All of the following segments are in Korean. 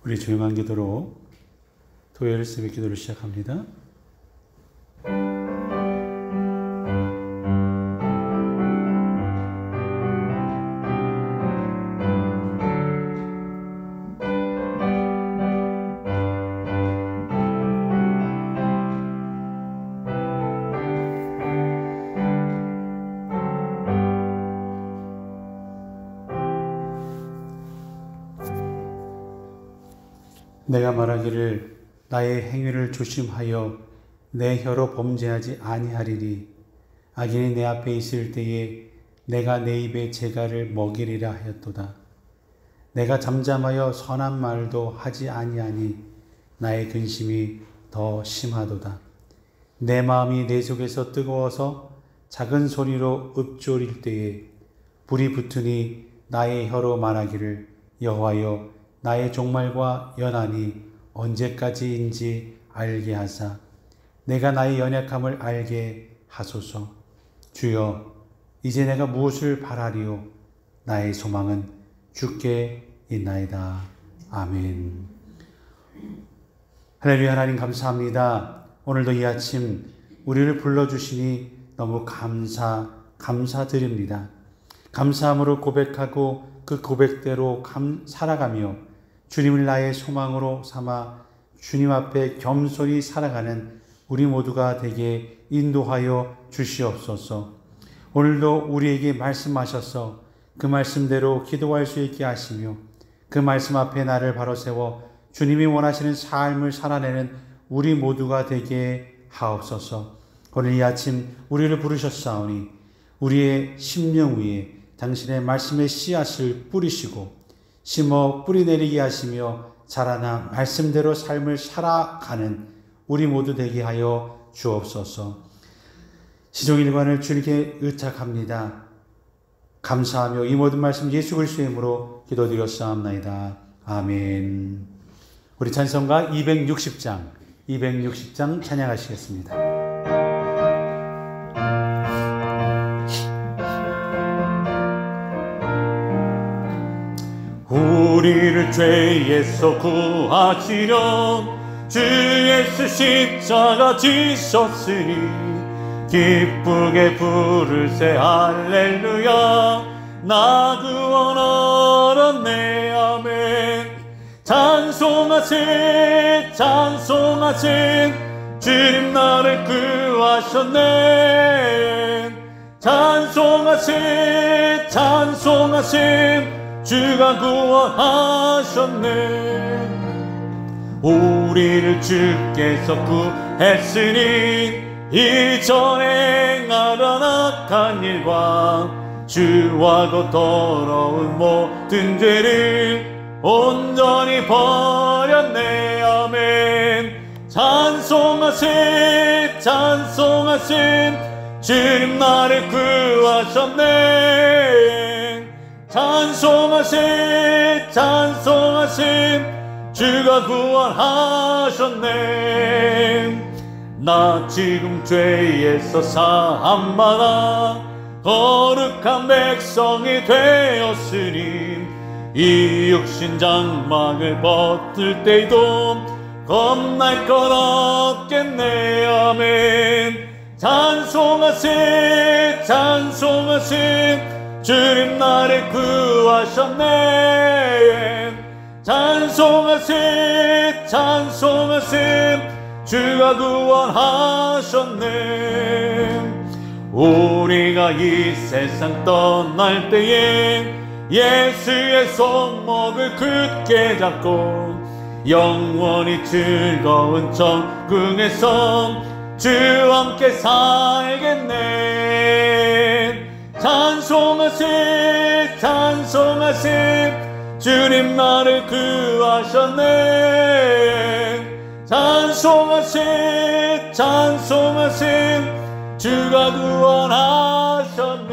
우리 조용한 기도로 토요일 새벽 기도를 시작합니다. 내가 말하기를 나의 행위를 조심하여 내 혀로 범죄하지 아니하리니 악인이 내 앞에 있을 때에 내가 내 입에 재갈을 먹이리라 하였도다. 내가 잠잠하여 선한 말도 하지 아니하니 나의 근심이 더 심하도다. 내 마음이 내 속에서 뜨거워서 작은 소리로 읊조릴 때에 불이 붙으니 나의 혀로 말하기를 여호와여 나의 종말과 연한이 언제까지인지 알게 하사 내가 나의 연약함을 알게 하소서. 주여 이제 내가 무엇을 바라리요 나의 소망은 주께 있나이다. 아멘. 할렐루야. 하나님 감사합니다. 오늘도 이 아침 우리를 불러주시니 너무 감사드립니다. 감사함으로 고백하고 그 고백대로 살아가며 주님을 나의 소망으로 삼아 주님 앞에 겸손히 살아가는 우리 모두가 되게 인도하여 주시옵소서. 오늘도 우리에게 말씀하셔서 그 말씀대로 기도할 수 있게 하시며 그 말씀 앞에 나를 바로 세워 주님이 원하시는 삶을 살아내는 우리 모두가 되게 하옵소서. 오늘 이 아침 우리를 부르셨사오니 우리의 심령 위에 당신의 말씀의 씨앗을 뿌리시고 심어 뿌리 내리게 하시며 자라나 말씀대로 삶을 살아가는 우리 모두 되게 하여 주옵소서. 시종일관을 주님께 의탁합니다. 감사하며 이 모든 말씀 예수 그리스도의 이름으로 기도드렸사옵나이다. 아멘. 우리 찬송가 260장 찬양하시겠습니다. 우리를 죄에서 구하시려 주 예수 십자가 지셨으니 기쁘게 부르세 할렐루야 나 구원 얻었네. 아멘. 찬송하세 주님 나를 구하셨네. 찬송하세 주가 구원하셨네. 우리를 주께서 구했으니 이전에 행하던 악한 일과 주와 곧 더러운 모든 죄를 온전히 버렸네. 아멘. 찬송하세 주님 나를 구하셨네. 찬송하세 주가 구원하셨네. 나 지금 죄에서 사함받아 거룩한 백성이 되었으니 이 육신 장막을 벗을 때에도 겁날 건 없겠네. 아멘. 찬송하세 주님 나를 구하셨네. 찬송하세 주가 구원하셨네. 우리가 이 세상 떠날 때에 예수의 손목을 굳게 잡고 영원히 즐거운 천국에서 주와 함께 살겠네. 찬송하세 주님 나를 구하셨네. 찬송하세 주가 구원하셨네.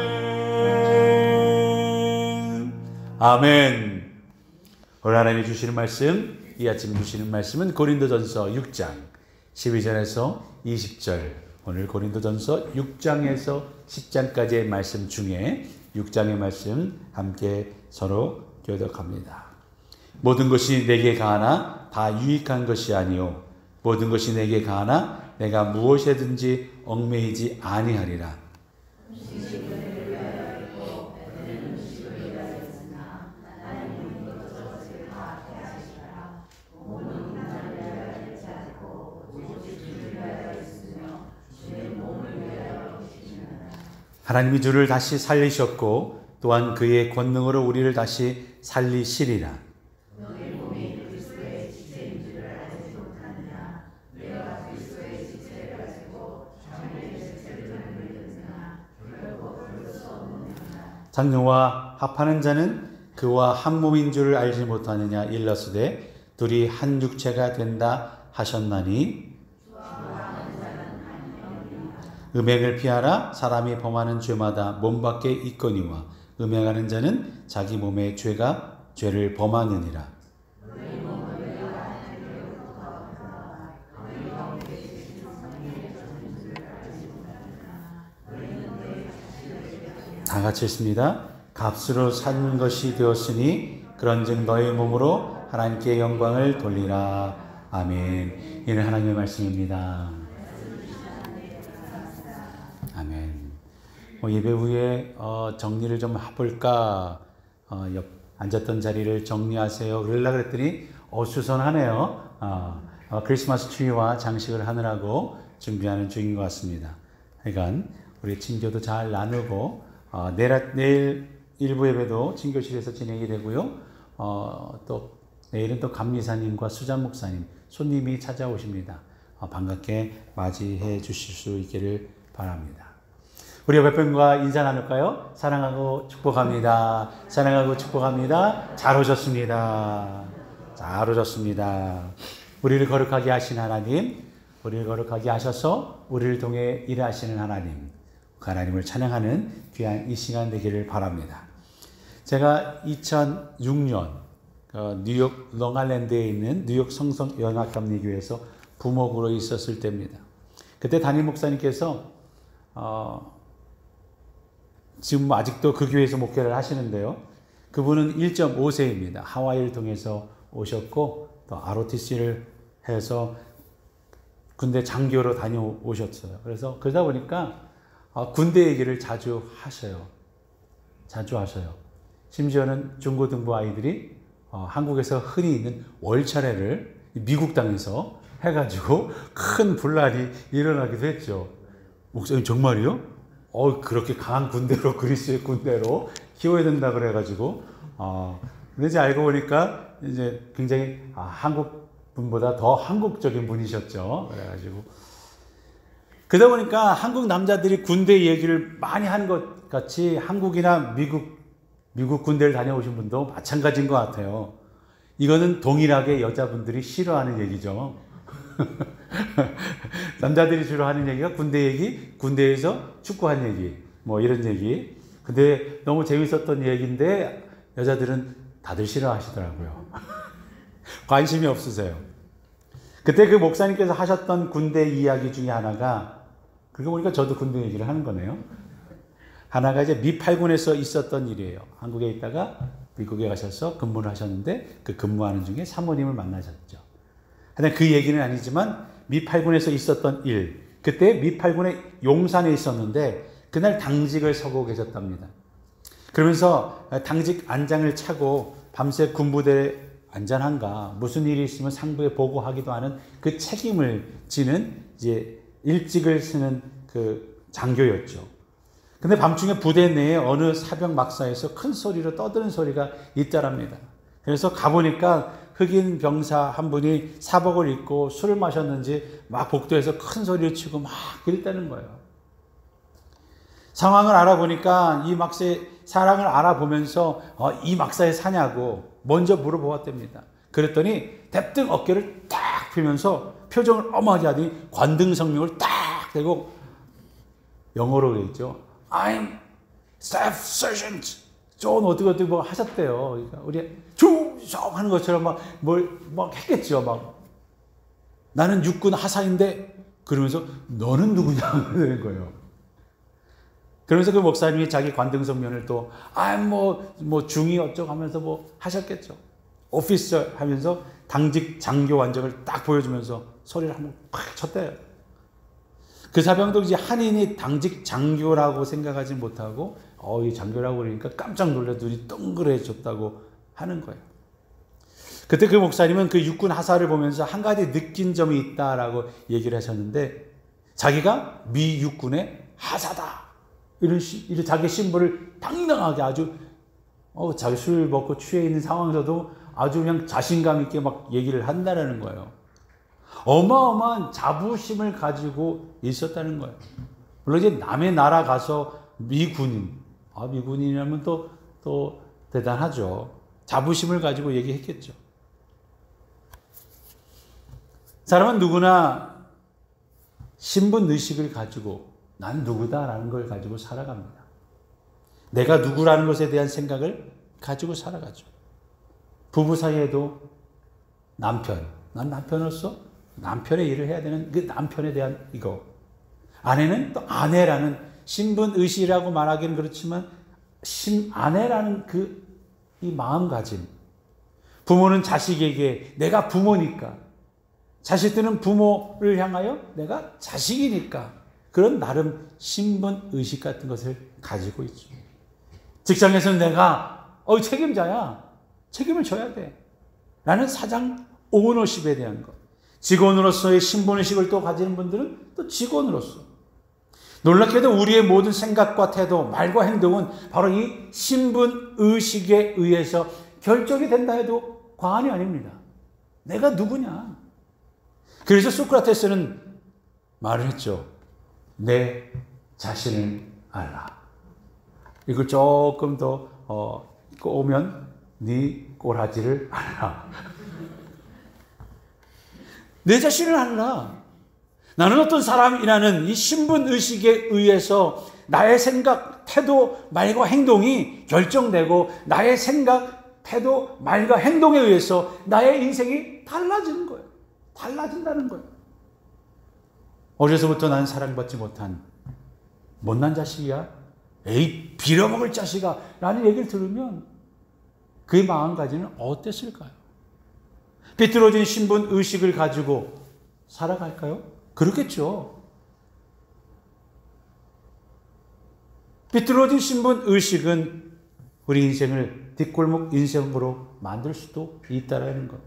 아멘. 오늘 하나님이 주시는 말씀, 이 아침 주시는 말씀은 고린도전서 6장 12절에서 20절, 오늘 고린도전서 6장에서 10장까지의 말씀 중에 6장의 말씀 함께 서로 교독합니다. 모든 것이 내게 가하나 다 유익한 것이 아니요 모든 것이 내게 가하나 내가 무엇이든지 얽매이지 아니하리라. 하나님이 주를 다시 살리셨고 또한 그의 권능으로 우리를 다시 살리시리라. 장녀와 합하는 자는 그와 한 몸인 줄을 알지 못하느냐. 일러스되 둘이 한 육체가 된다 하셨나니 음행을 피하라. 사람이 범하는 죄마다 몸 밖에 있거니와 음행하는 자는 자기 몸의 죄를 범하느니라. 다 같이 읽습니다. 값으로 산 것이 되었으니 그런즉 너희 몸으로 하나님께 영광을 돌리라. 아멘. 이는 하나님의 말씀입니다. 아멘. 예배 후에 정리를 좀 해볼까, 앉았던 자리를 정리하세요 그러려고 그랬더니 어수선하네요. 크리스마스 트리와 장식을 하느라고 준비하는 중인 것 같습니다. 하여간 우리 친교도 잘 나누고 내일 일부 예배도 친교실에서 진행이 되고요. 또 내일은 또 감리사님과 수장 목사님 손님이 찾아오십니다. 반갑게 맞이해 주실 수 있기를 바랍니다. 우리 옆에 분과 인사 나눌까요? 사랑하고 축복합니다. 사랑하고 축복합니다. 잘 오셨습니다. 잘 오셨습니다. 우리를 거룩하게 하신 하나님, 우리를 거룩하게 하셔서 우리를 통해 일하시는 하나님, 그 하나님을 찬양하는 귀한 이 시간 되기를 바랍니다. 제가 2006년 뉴욕 롱아일랜드에 있는 뉴욕 성성연합감리교회에서 부목으로 있었을 때입니다. 그때 담임 목사님께서 지금 아직도 그 교회에서 목회를 하시는데요. 그분은 1.5세입니다. 하와이를 통해서 오셨고 또 ROTC를 해서 군대 장교로 다녀오셨어요. 그래서 그러다 보니까 군대 얘기를 자주 하셔요. 심지어는 중고등부 아이들이 한국에서 흔히 있는 월차례를 미국 땅에서 해가지고 큰 분란이 일어나기도 했죠. 목사님 정말이요? 그렇게 강한 군대로, 그리스의 군대로 키워야 된다 그래가지고 근데 이제 알고 보니까 이제 굉장히 한국 분보다 더 한국적인 분이셨죠. 그래가지고 그러다 보니까 한국 남자들이 군대 얘기를 많이 한 것 같이 한국이나 미국 군대를 다녀오신 분도 마찬가지인 것 같아요. 이거는 동일하게 여자분들이 싫어하는 얘기죠. 남자들이 주로 하는 얘기가 군대 얘기, 군대에서 축구한 얘기, 뭐 이런 얘기. 근데 너무 재밌었던 얘기인데 여자들은 다들 싫어하시더라고요. 관심이 없으세요. 그때 그 목사님께서 하셨던 군대 이야기 중에 하나가, 그러고 보니까 저도 군대 얘기를 하는 거네요. 하나가 이제 미 8군에서 있었던 일이에요. 한국에 있다가 미국에 가셔서 근무를 하셨는데 그 근무하는 중에 사모님을 만나셨죠. 하여튼 그 얘기는 아니지만 미 8군에서 있었던 일, 그때 미 8군의 용산에 있었는데 그날 당직을 서고 계셨답니다. 그러면서 당직 안장을 차고 밤새 군부대에 안전한가, 무슨 일이 있으면 상부에 보고하기도 하는 그 책임을 지는 이제 일직을 쓰는 그 장교였죠. 근데 밤중에 부대 내에 어느 사병 막사에서 큰 소리로 떠드는 소리가 있더랍니다. 그래서 가보니까 흑인 병사 한 분이 사복을 입고 술을 마셨는지 막 복도에서 큰 소리를 치고 막 그랬다는 거예요. 상황을 알아보니까 이 막사의 사랑을 알아보면서 이 막사에 사냐고 먼저 물어보았답니다. 그랬더니 대뜸 어깨를 딱 펴면서 표정을 어마하게 하더니 관등성명을 딱 대고 영어로 그랬죠. I'm Staff Sergeant 좀 어떻게 뭐 하셨대요. 그러니까 우리 주석 하는 것처럼 막 했겠죠. 막 나는 육군 하사인데 그러면서 너는 누구냐 그러는 거예요. 그러면서 그 목사님이 자기 관등성면을 또 중위 어쩌고 하면서 뭐 하셨겠죠. 오피서 하면서 당직 장교 완적을 딱 보여주면서 소리를 한번 팍 쳤대요. 그 사병도 이제 한인이 당직 장교라고 생각하지 못하고 이 장교라고 그러니까 깜짝 놀라 눈이 동그래졌다고 하는 거예요. 그때 그 목사님은 그 육군 하사를 보면서 한 가지 느낀 점이 있다라고 얘기를 하셨는데, 자기가 미 육군의 하사다 이런 자기 신분을 당당하게 아주 자기 술 먹고 취해 있는 상황에서도 아주 그냥 자신감 있게 막 얘기를 한다라는 거예요. 어마어마한 자부심을 가지고 있었다는 거예요. 물론 이제 남의 나라 가서 미군인이라면 또 대단하죠. 자부심을 가지고 얘기했겠죠. 사람은 누구나 신분 의식을 가지고 난 누구다라는 걸 가지고 살아갑니다. 내가 누구라는 것에 대한 생각을 가지고 살아가죠. 부부 사이에도 난 남편으로서 남편의 일을 해야 되는 그 남편에 대한 이거. 아내는 또 아내라는 신분 의식이라고 말하기는 그렇지만 아내라는 이 마음가짐. 부모는 자식에게 내가 부모니까, 자식들은 부모를 향하여 내가 자식이니까, 그런 나름 신분 의식 같은 것을 가지고 있죠. 직장에서는 내가 책임자야. 책임을 져야 돼. 라는 사장 오너십에 대한 것. 직원으로서의 신분의식을 또 가지는 분들은 또 직원으로서. 놀랍게도 우리의 모든 생각과 태도, 말과 행동은 바로 이 신분의식에 의해서 결정이 된다 해도 과언이 아닙니다. 내가 누구냐. 그래서 소크라테스는 말을 했죠. 내 자신을 알라. 이걸 조금 더 오면 네 꼬라지를 알라. 내 자신을 알라. 나는 어떤 사람이라는 이 신분의식에 의해서 나의 생각, 태도, 말과 행동이 결정되고, 나의 생각, 태도, 말과 행동에 의해서 나의 인생이 달라지는 거예요. 달라진다는 거예요. 어려서부터 나는 사랑받지 못한 못난 자식이야. 에이, 빌어먹을 자식아. 라는 얘기를 들으면 그의 마음가짐은 어땠을까요? 삐뚤어진 신분의식을 가지고 살아갈까요? 그렇겠죠. 삐뚤어진 신분의식은 우리 인생을 뒷골목 인생으로 만들 수도 있다는 것.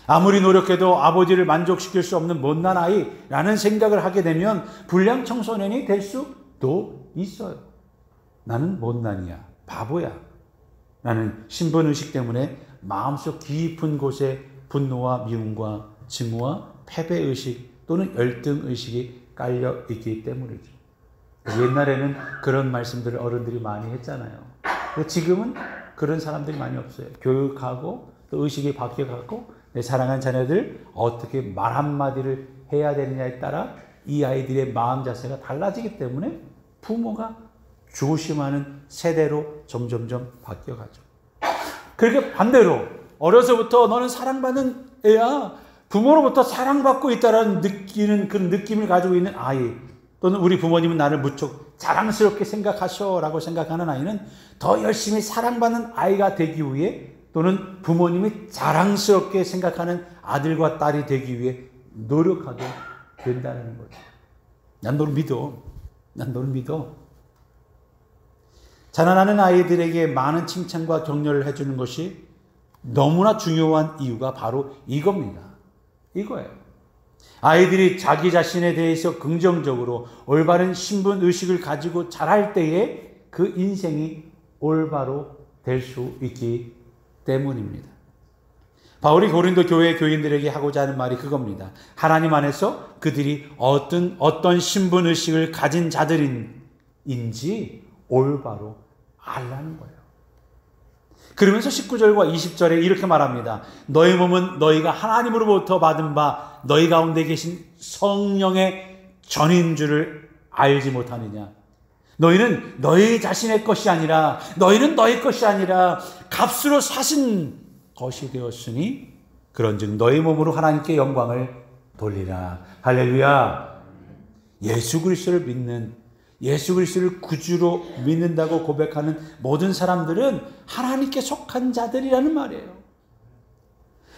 아무리 노력해도 아버지를 만족시킬 수 없는 못난 아이라는 생각을 하게 되면 불량 청소년이 될 수도 있어요. 나는 못난이야, 바보야 라는 신분의식 때문에 마음속 깊은 곳에 분노와 미움과 증오와 패배의식 또는 열등의식이 깔려 있기 때문이죠. 옛날에는 그런 말씀들을 어른들이 많이 했잖아요. 지금은 그런 사람들이 많이 없어요. 교육하고 또 의식이 바뀌어가고 내 사랑하는 자녀들 어떻게 말 한마디를 해야 되느냐에 따라 이 아이들의 마음 자세가 달라지기 때문에 부모가 조심하는 세대로 점점점 바뀌어가죠. 그렇게 반대로 어려서부터 너는 사랑받는 애야, 부모로부터 사랑받고 있다라는 느끼는 그런 느낌을 가지고 있는 아이, 또는 우리 부모님은 나를 무척 자랑스럽게 생각하셔라고 생각하는 아이는 더 열심히 사랑받는 아이가 되기 위해, 또는 부모님이 자랑스럽게 생각하는 아들과 딸이 되기 위해 노력하게 된다는 거죠. 난 너를 믿어. 난 너를 믿어. 자라나는 아이들에게 많은 칭찬과 격려를 해주는 것이 너무나 중요한 이유가 바로 이겁니다. 이거예요. 아이들이 자기 자신에 대해서 긍정적으로 올바른 신분의식을 가지고 자랄 때에 그 인생이 올바로 될 수 있기 때문입니다. 바울이 고린도 교회 교인들에게 하고자 하는 말이 그겁니다. 하나님 안에서 그들이 어떤 신분의식을 가진 자들인지 올바로 알라는 거예요. 그러면서 19절과 20절에 이렇게 말합니다. 너희 몸은 너희가 하나님으로부터 받은 바 너희 가운데 계신 성령의 전인 줄을 알지 못하느냐. 너희는 너희 자신의 것이 아니라, 너희는 너희 것이 아니라 값으로 사신 것이 되었으니 그런즉 너희 몸으로 하나님께 영광을 돌리라. 할렐루야. 예수 그리스도를 믿는, 예수 그리스도를 구주로 믿는다고 고백하는 모든 사람들은 하나님께 속한 자들이라는 말이에요.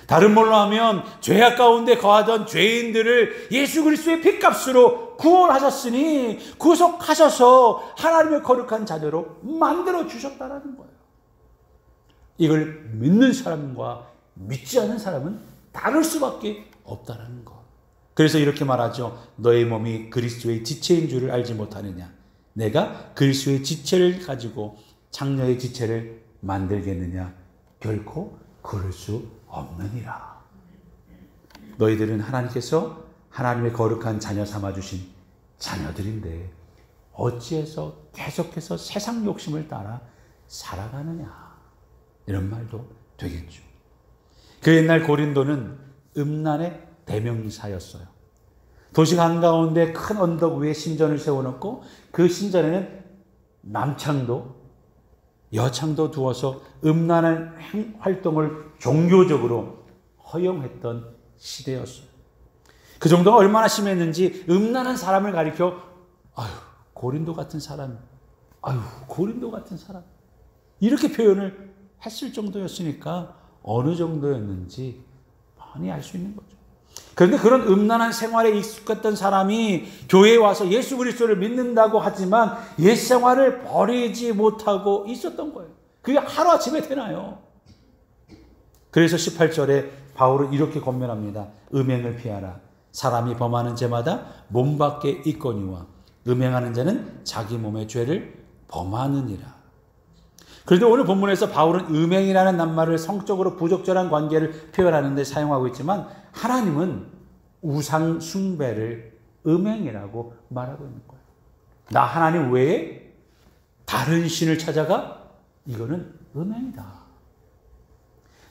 다른 말로 하면 죄악 가운데 거하던 죄인들을 예수 그리스도의 핏값으로 구원하셨으니 구속하셔서 하나님의 거룩한 자녀로 만들어 주셨다라는 거예요. 이걸 믿는 사람과 믿지 않는 사람은 다를 수밖에 없다라는 것. 그래서 이렇게 말하죠. 너의 몸이 그리스도의 지체인 줄을 알지 못하느냐. 내가 그리스도의 지체를 가지고 장녀의 지체를 만들겠느냐. 결코 그럴 수 없느니라. 너희들은 하나님께서 하나님의 거룩한 자녀 삼아주신 자녀들인데 어찌해서 계속해서 세상 욕심을 따라 살아가느냐. 이런 말도 되겠죠. 그 옛날 고린도는 음란의 대명사였어요. 도시 한가운데 큰 언덕 위에 신전을 세워놓고 그 신전에는 남창도 여창도 두어서 음란한 활동을 종교적으로 허용했던 시대였어요. 그 정도가 얼마나 심했는지 음란한 사람을 가리켜 아유 고린도 같은 사람, 아유 고린도 같은 사람 이렇게 표현을 했을 정도였으니까 어느 정도였는지 뻔히 알 수 있는 거죠. 그런데 그런 음란한 생활에 익숙했던 사람이 교회에 와서 예수 그리스도를 믿는다고 하지만 옛 생활을 버리지 못하고 있었던 거예요. 그게 하루아침에 되나요? 그래서 18절에 바울은 이렇게 권면합니다. 음행을 피하라. 사람이 범하는 죄마다 몸 밖에 있거니와 음행하는 자는 자기 몸의 죄를 범하느니라. 그런데 오늘 본문에서 바울은 음행이라는 낱말을 성적으로 부적절한 관계를 표현하는 데 사용하고 있지만 하나님은 우상 숭배를 음행이라고 말하고 있는 거예요. 나 하나님 외에 다른 신을 찾아가? 이거는 음행이다.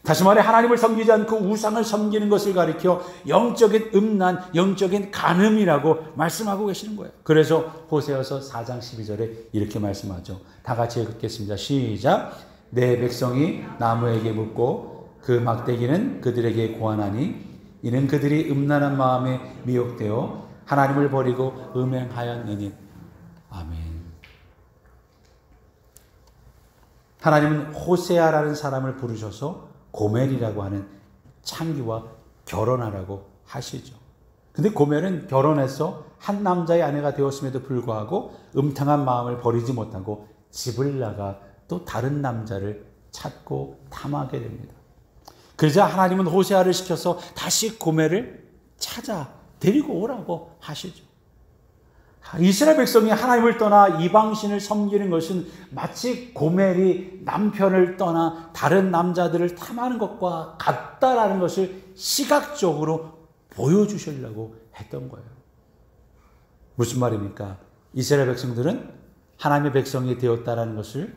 다시 말해 하나님을 섬기지 않고 우상을 섬기는 것을 가리켜 영적인 음란, 영적인 간음이라고 말씀하고 계시는 거예요. 그래서 호세아서 4장 12절에 이렇게 말씀하죠. 다 같이 읽겠습니다. 시작. 내 백성이 나무에게 묻고 그 막대기는 그들에게 고하나니 이는 그들이 음란한 마음에 미혹되어 하나님을 버리고 음행하였느니. 아멘. 하나님은 호세아라는 사람을 부르셔서 고멜이라고 하는 창기와 결혼하라고 하시죠. 근데 고멜은 결혼해서 한 남자의 아내가 되었음에도 불구하고 음탕한 마음을 버리지 못하고 집을 나가 또 다른 남자를 찾고 탐하게 됩니다. 그러자 하나님은 호세아를 시켜서 다시 고멜을 찾아 데리고 오라고 하시죠. 이스라엘 백성이 하나님을 떠나 이방신을 섬기는 것은 마치 고멜이 남편을 떠나 다른 남자들을 탐하는 것과 같다라는 것을 시각적으로 보여주시려고 했던 거예요. 무슨 말입니까? 이스라엘 백성들은 하나님의 백성이 되었다라는 것을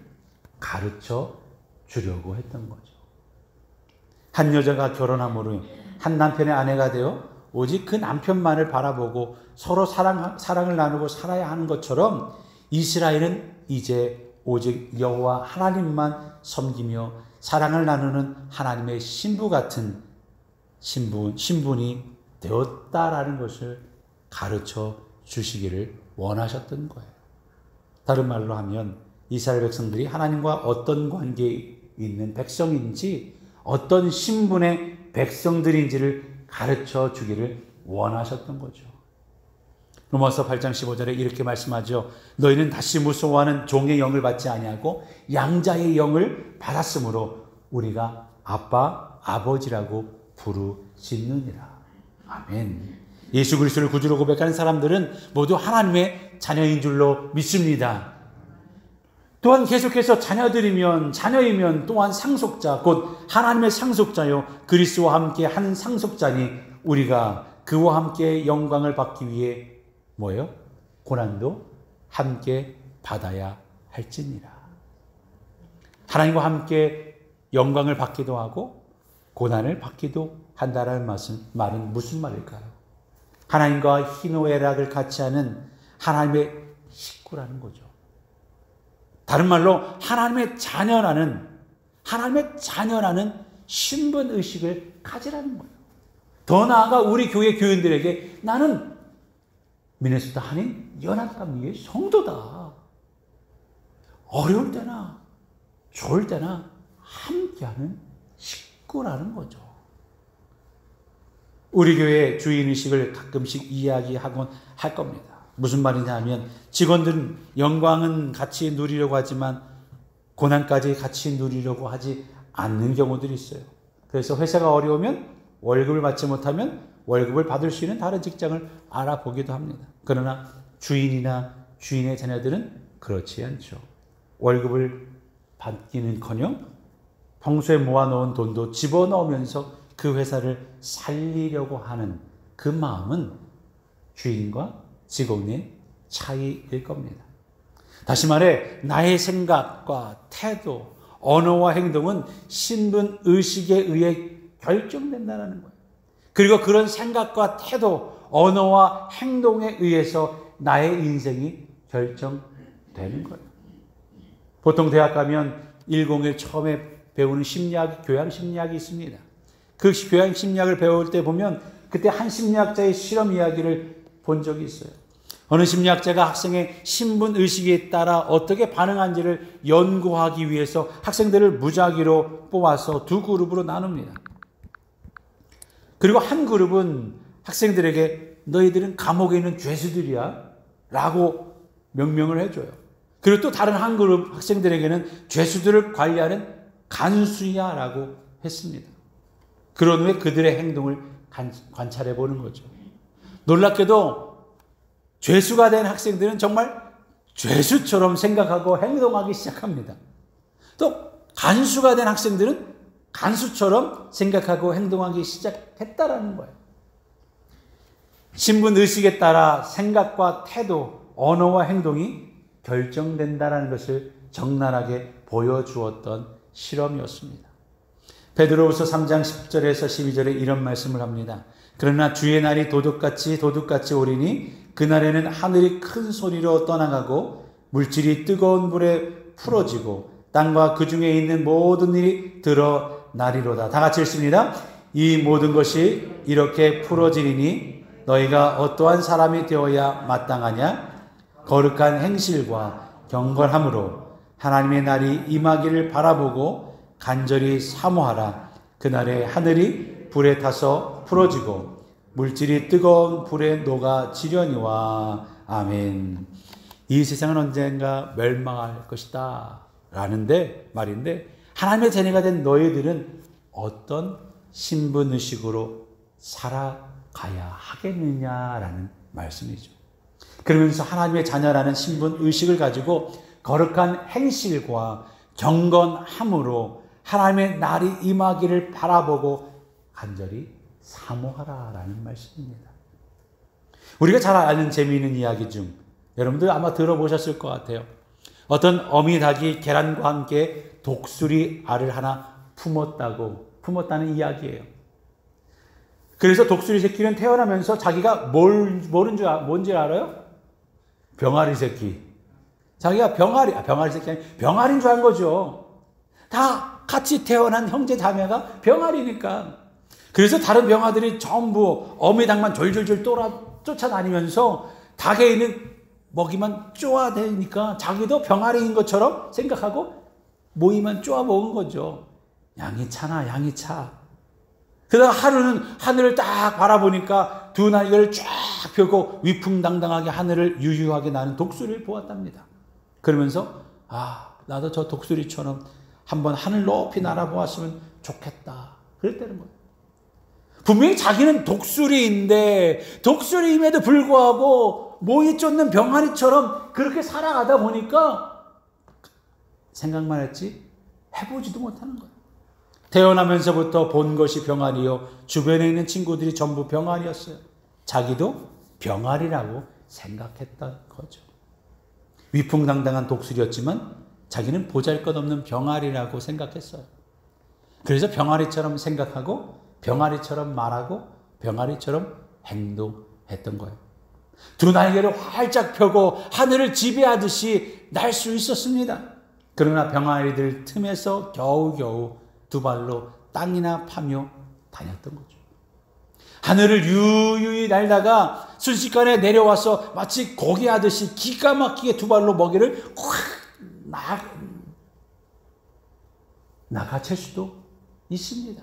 가르쳐 주려고 했던 거죠. 한 여자가 결혼함으로 한 남편의 아내가 되어 오직 그 남편만을 바라보고 서로 사랑을 나누고 살아야 하는 것처럼 이스라엘은 이제 오직 여호와 하나님만 섬기며 사랑을 나누는 하나님의 신부 같은 신분이 되었다라는 것을 가르쳐 주시기를 원하셨던 거예요. 다른 말로 하면 이스라엘 백성들이 하나님과 어떤 관계에 있는 백성인지 어떤 신분의 백성들인지를 가르쳐 주기를 원하셨던 거죠. 로마서 8장 15절에 이렇게 말씀하죠. 너희는 다시 무서워하는 종의 영을 받지 아니하고 양자의 영을 받았으므로 우리가 아빠, 아버지라고 부르짖느니라. 아멘. 예수 그리스도를 구주로 고백하는 사람들은 모두 하나님의 자녀인 줄로 믿습니다. 또한 계속해서 자녀이면 또한 상속자, 곧 하나님의 상속자요 그리스도와 함께 한 상속자니 우리가 그와 함께 영광을 받기 위해 뭐예요? 고난도 함께 받아야 할지니라. 하나님과 함께 영광을 받기도 하고 고난을 받기도 한다는 말은 무슨 말일까요? 하나님과 희노애락을 같이 하는 하나님의 식구라는 거죠. 다른 말로 하나님의 자녀라는 신분 의식을 가지라는 거예요. 더 나아가 우리 교회 교인들에게 나는 미네소타 한인 연합감리교회 성도다. 어려울 때나 좋을 때나 함께하는 식구라는 거죠. 우리 교회 주인의식을 가끔씩 이야기하곤 할 겁니다. 무슨 말이냐 하면 직원들은 영광은 같이 누리려고 하지만 고난까지 같이 누리려고 하지 않는 경우들이 있어요. 그래서 회사가 어려우면 월급을 받지 못하면 월급을 받을 수 있는 다른 직장을 알아보기도 합니다. 그러나 주인이나 주인의 자녀들은 그렇지 않죠. 월급을 받기는커녕 평소에 모아놓은 돈도 집어넣으면서 그 회사를 살리려고 하는 그 마음은 주인과 직원의 차이일 겁니다. 다시 말해 나의 생각과 태도, 언어와 행동은 신분 의식에 의해 결정된다는 거예요. 그리고 그런 생각과 태도, 언어와 행동에 의해서 나의 인생이 결정되는 거예요. 보통 대학 가면 101 처음에 배우는 심리학, 교양 심리학이 있습니다. 그 교양 심리학을 배울 때 보면 그때 한 심리학자의 실험 이야기를 본 적이 있어요. 어느 심리학자가 학생의 신분 의식에 따라 어떻게 반응한지를 연구하기 위해서 학생들을 무작위로 뽑아서 두 그룹으로 나눕니다. 그리고 한 그룹은 학생들에게 너희들은 감옥에 있는 죄수들이야 라고 명명을 해줘요. 그리고 또 다른 한 그룹 학생들에게는 죄수들을 관리하는 간수야 라고 했습니다. 그런 후에 그들의 행동을 관찰해 보는 거죠. 놀랍게도 죄수가 된 학생들은 정말 죄수처럼 생각하고 행동하기 시작합니다. 또 간수가 된 학생들은 간수처럼 생각하고 행동하기 시작했다라는 거예요. 신분 의식에 따라 생각과 태도, 언어와 행동이 결정된다라는 것을 적나라하게 보여주었던 실험이었습니다. 베드로후서 3장 10절에서 12절에 이런 말씀을 합니다. 그러나 주의 날이 도둑같이 오리니 그날에는 하늘이 큰 소리로 떠나가고 물질이 뜨거운 불에 풀어지고 땅과 그 중에 있는 모든 일이 드러나리로다. 다 같이 읽습니다. 이 모든 것이 이렇게 풀어지리니 너희가 어떠한 사람이 되어야 마땅하냐? 거룩한 행실과 경건함으로 하나님의 날이 임하기를 바라보고 간절히 사모하라. 그날에 하늘이 불에 타서 풀어지고 물질이 뜨거운 불에 녹아지려니와. 아멘. 이 세상은 언젠가 멸망할 것이다 라는데 말인데 하나님의 자녀가 된 너희들은 어떤 신분의식으로 살아가야 하겠느냐라는 말씀이죠. 그러면서 하나님의 자녀라는 신분의식을 가지고 거룩한 행실과 경건함으로 하나님의 날이 임하기를 바라보고 간절히 사모하라라는 말씀입니다. 우리가 잘 아는 재미있는 이야기 중 여러분들 아마 들어보셨을 것 같아요. 어떤 어미닭이 계란과 함께 독수리 알을 하나 품었다는 이야기예요. 그래서 독수리 새끼는 태어나면서 자기가 뭔지 알아요? 병아리 새끼. 자기가 병아리 새끼 아니 병아리인 줄 알 거죠. 다 같이 태어난 형제 자매가 병아리니까. 그래서 다른 병아들이 전부 어미닭만 졸졸졸 쫓아다니면서 닭에 있는 먹이만 쪼아대니까 자기도 병아리인 것처럼 생각하고 모이만 쪼아 먹은 거죠. 양이 차나 양이 차. 그러다가 하루는 하늘을 딱 바라보니까 두 날개를 쫙 펴고 위풍당당하게 하늘을 유유하게 나는 독수리를 보았답니다. 그러면서 나도 저 독수리처럼 한번 하늘 높이 날아보았으면 좋겠다. 그랬다는 거예요. 분명히 자기는 독수리인데 독수리임에도 불구하고 모이 쫓는 병아리처럼 그렇게 살아가다 보니까 생각만 했지 해보지도 못하는 거예요. 태어나면서부터 본 것이 병아리요 주변에 있는 친구들이 전부 병아리였어요. 자기도 병아리라고 생각했던 거죠. 위풍당당한 독수리였지만 자기는 보잘것없는 병아리라고 생각했어요. 그래서 병아리처럼 생각하고 병아리처럼 말하고 병아리처럼 행동했던 거예요. 두 날개를 활짝 펴고 하늘을 지배하듯이 날 수 있었습니다. 그러나 병아리들 틈에서 겨우겨우 두 발로 땅이나 파며 다녔던 거죠. 하늘을 유유히 날다가 순식간에 내려와서 마치 고개 하듯이 기가 막히게 두 발로 먹이를 확 낚아챌 수도 있습니다.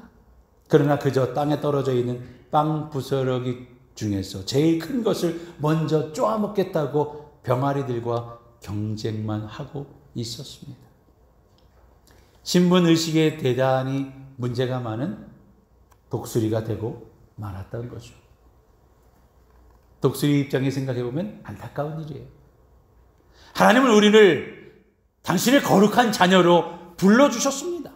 그러나 그저 땅에 떨어져 있는 빵 부스러기 중에서 제일 큰 것을 먼저 쪼아먹겠다고 병아리들과 경쟁만 하고 있었습니다. 신분 의식에 대단히 문제가 많은 독수리가 되고 말았던 거죠. 독수리 입장에 생각해 보면 안타까운 일이에요. 하나님은 우리를 당신의 거룩한 자녀로 불러주셨습니다.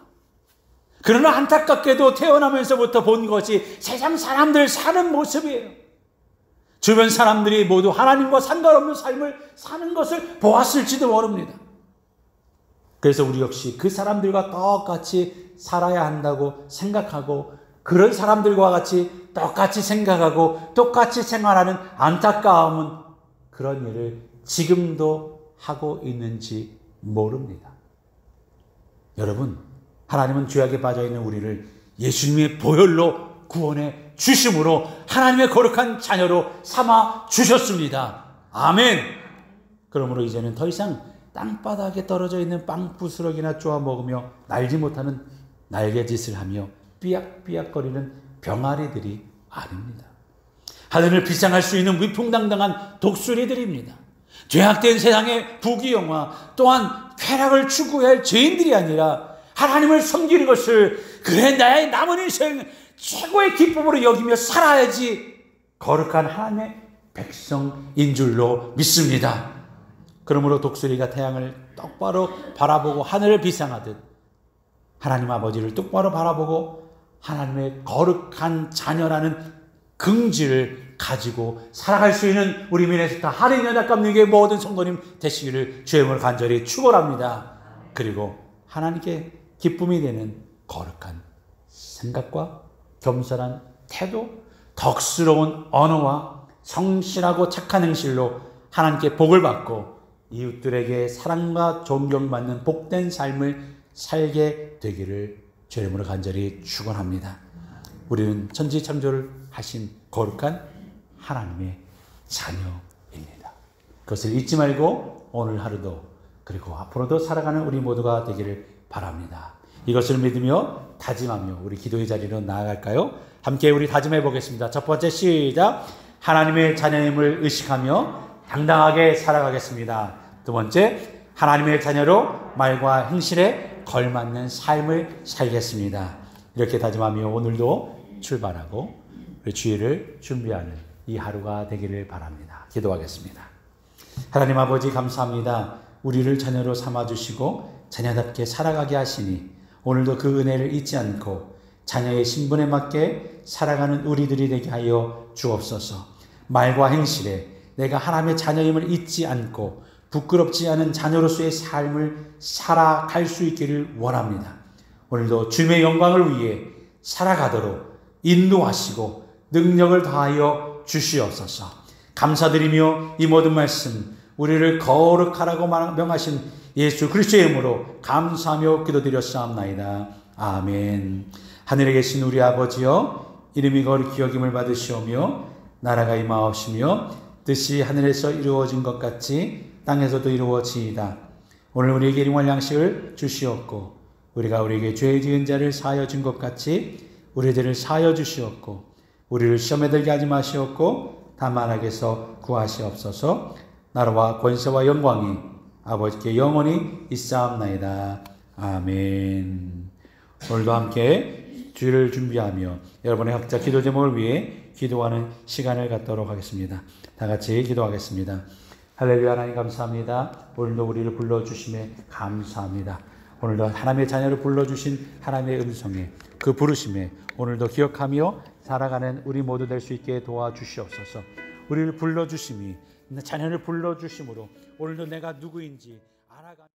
그러나 안타깝게도 태어나면서부터 본 것이 세상 사람들 사는 모습이에요. 주변 사람들이 모두 하나님과 상관없는 삶을 사는 것을 보았을지도 모릅니다. 그래서 우리 역시 그 사람들과 똑같이 살아야 한다고 생각하고 그런 사람들과 같이 똑같이 생각하고 똑같이 생활하는 안타까움은 그런 일을 지금도 하고 있는지 모릅니다. 여러분, 하나님은 죄악에 빠져있는 우리를 예수님의 보혈로 구원해 주심으로 하나님의 거룩한 자녀로 삼아 주셨습니다. 아멘. 그러므로 이제는 더 이상 땅바닥에 떨어져 있는 빵 부스러기나 쪼아 먹으며 날지 못하는 날개짓을 하며 삐약삐약거리는 병아리들이 아닙니다. 하늘을 비상할 수 있는 위풍당당한 독수리들입니다. 죄악된 세상의 부귀영화 또한 쾌락을 추구해야 할 죄인들이 아니라 하나님을 섬기는 것을 그래 나의 남은 인생 최고의 기쁨으로 여기며 살아야지 거룩한 하나님의 백성인 줄로 믿습니다. 그러므로 독수리가 태양을 똑바로 바라보고 하늘을 비상하듯 하나님 아버지를 똑바로 바라보고 하나님의 거룩한 자녀라는 긍지를 가지고 살아갈 수 있는 우리 미네소타 할인연합감리교회 모든 성도님 되시기를 주의 이름으로 간절히 축원합니다. 그리고 하나님께 기쁨이 되는 거룩한 생각과 겸손한 태도, 덕스러운 언어와 성실하고 착한 행실로 하나님께 복을 받고 이웃들에게 사랑과 존경받는 복된 삶을 살게 되기를 주의 이름으로 간절히 축원합니다. 우리는 천지창조를 하신 거룩한 하나님의 자녀입니다. 그것을 잊지 말고 오늘 하루도 그리고 앞으로도 살아가는 우리 모두가 되기를 바랍니다. 이것을 믿으며 다짐하며 우리 기도의 자리로 나아갈까요? 함께 우리 다짐해 보겠습니다. 첫 번째 시작. 하나님의 자녀임을 의식하며 당당하게 살아가겠습니다. 두 번째, 하나님의 자녀로 말과 행실에 걸맞는 삶을 살겠습니다. 이렇게 다짐하며 오늘도 출발하고 우리 주일을 준비하는 이 하루가 되기를 바랍니다. 기도하겠습니다. 하나님 아버지 감사합니다. 우리를 자녀로 삼아주시고 자녀답게 살아가게 하시니 오늘도 그 은혜를 잊지 않고 자녀의 신분에 맞게 살아가는 우리들이 되게 하여 주옵소서. 말과 행실에 내가 하나님의 자녀임을 잊지 않고 부끄럽지 않은 자녀로서의 삶을 살아갈 수 있기를 원합니다. 오늘도 주님의 영광을 위해 살아가도록 인도하시고 능력을 다하여 주시옵소서. 감사드리며 이 모든 말씀 우리를 거룩하라고 명하신 예수 그리스도의 이름으로 감사하며 기도드렸사옵나이다. 아멘. 하늘에 계신 우리 아버지여, 이름이 거룩히 여김을 받으시오며 나라가 임하옵시며 뜻이 하늘에서 이루어진 것 같이 땅에서도 이루어지이다. 오늘 우리에게 일용할 양식을 주시옵고 우리가 우리에게 죄 지은 자를 사하여 준 것 같이 우리들을 사하여 주시옵고 우리를 시험에 들게 하지 마시옵고 다만 악에서 구하시옵소서. 나라와 권세와 영광이 아버지께 영원히 있사옵나이다. 아멘. 오늘도 함께 주일을 준비하며 여러분의 각자 기도 제목을 위해 기도하는 시간을 갖도록 하겠습니다. 다 같이 기도하겠습니다. 할렐루야. 하나님 감사합니다. 오늘도 우리를 불러주심에 감사합니다. 오늘도 하나님의 자녀를 불러주신 하나님의 음성에 그 부르심에 오늘도 기억하며 살아가는 우리 모두 될 수 있게 도와주시옵소서. 우리를 불러주심이 자녀를 불러주심으로 오늘도 내가 누구인지 알아가